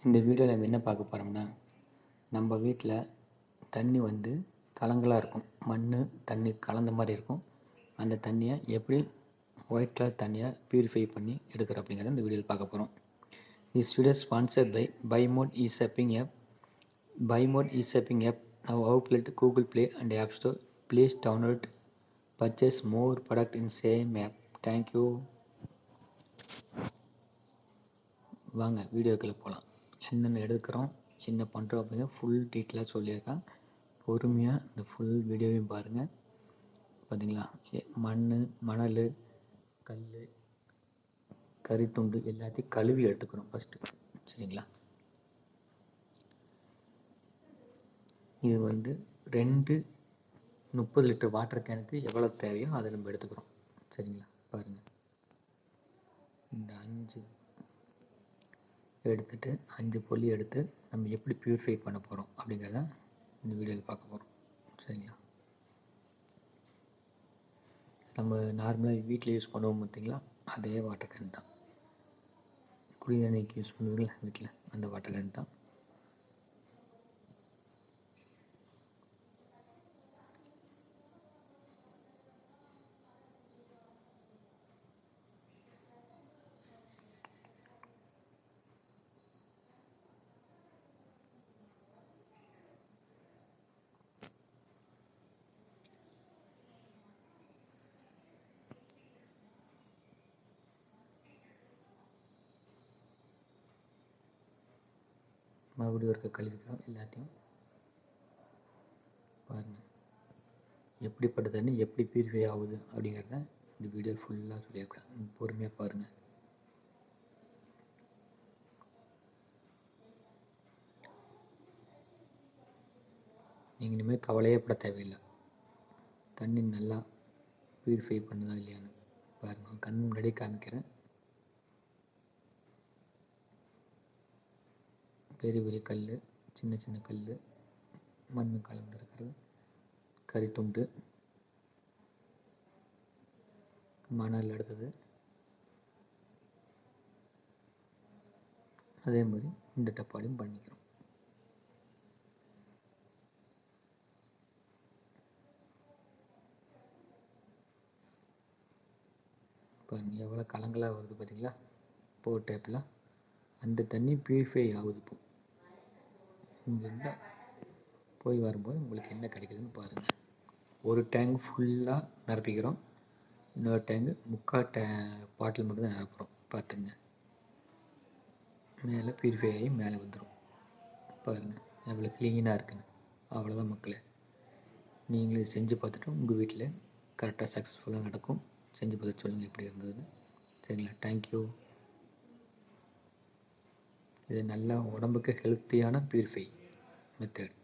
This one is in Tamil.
இந்த வீடியோவில் நம்ம என்ன பார்க்க போகிறோம்னா, நம்ம வீட்டில் தண்ணி வந்து கலங்கலாக இருக்கும். மண், தண்ணி கலந்த மாதிரி இருக்கும். அந்த தண்ணியை எப்படி ஒயிட் கலர் தண்ணியை ப்யூரிஃபை பண்ணி எடுக்கிறோம் அப்படிங்கிறத இந்த வீடியோவில் பார்க்க போகிறோம். This video sponsored by Bymod e shopping app. Bymod e shopping app now available at Google Play and App Store. Please download, purchase more product in same app. Thank you. வாங்க வீடியோக்குள்ளே போகலாம். என்னென்ன எடுக்கிறோம், என்ன பண்ணுறோம் அப்படிங்கிற ஃபுல் டீட்டெயிலாக சொல்லியிருக்கேன். பொறுமையாக இந்த ஃபுல் வீடியோவையும் பாருங்கள். பார்த்தீங்களா, மண், மணல், கல், கரித்துண்டு எல்லாத்தையும் கழுவி எடுத்துக்கிறோம் ஃபஸ்ட்டு. சரிங்களா, இது வந்து 2 30 லிட்டர் வாட்டர் கேனுக்கு எவ்வளோ தேவையோ அதை நம்ம எடுத்துக்கிறோம். சரிங்களா, பாருங்கள். இந்த 5 எடுத்துகிட்டு 5 பொல்லி எடுத்து நம்ம எப்படி ப்யூரிஃபை பண்ண போகிறோம் அப்படிங்கிறத இந்த வீடியோவில் பார்க்க போகிறோம். சரிங்களா, நம்ம நார்மலாக வீட்டில் யூஸ் பண்ணுவோம் பார்த்திங்களா, அதே வாட்டர் கேன் தான். குடி தண்ணிக்கு யூஸ் பண்ணுவீங்களா வீட்டில், அந்த வாட்டர் கேன் தான். மறுபடியும் இருக்க கழுவிக்கிறோம் எல்லாத்தையும். பாருங்கள் எப்படிப்பட்ட தண்ணி எப்படி ப்யூரிஃபை ஆகுது அப்படிங்கிறத இந்த வீடியோ ஃபுல்லாக சொல்லியிருக்கேன். பொறுமையாக பாருங்கள். நீங்கள் இனிமேல் கவலையே பட தேவையில்லை. தண்ணி நல்லா ப்யூரிஃபை பண்ணுதா இல்லையான்னு பாருங்கள். கண் முன்னாடியே காமிக்கிறேன். பெரிய பெரிய கல், சின்ன சின்ன கல், மண் கலந்துருக்கிறது, கரித்துண்டு, மணல் எடுத்தது. அதே மாதிரி இந்த டப்பாலையும் பண்ணிக்கிறோம். பாருங்கள் எவ்வளோ கலங்களாக வருது பார்த்தீங்களா, போர் டேப்பில். அந்த தண்ணி ப்யூரிஃபை ஆகுது. இப்போ இங்கேருந்து போய் வரும்போது உங்களுக்கு என்ன கிடைக்குதுன்னு பாருங்கள். ஒரு டேங்க் ஃபுல்லாக நிரப்பிக்கிறோம். இன்னொரு டேங்கு முக்கால் பாட்டில் மட்டும் தான் நிரப்புகிறோம். பார்த்துங்க, மேலே ப்யூரிஃபை ஆகி மேலே வந்துடும். பாருங்கள் எவ்வளோ க்ளீனாக இருக்குன்னு. அவ்வளோதான் மக்களே. நீங்களே செஞ்சு பார்த்துட்டு உங்கள் வீட்டில் கரெக்டாக சக்ஸஸ்ஃபுல்லாக நடக்கும். செஞ்சு பார்த்துட்டு சொல்லுங்கள் எப்படி இருந்ததுன்னு. சரிங்களா, தேங்க்யூ. இது நல்ல உடம்புக்கு ஹெல்த்தியான ப்யூரிஃபை மெத்தட்.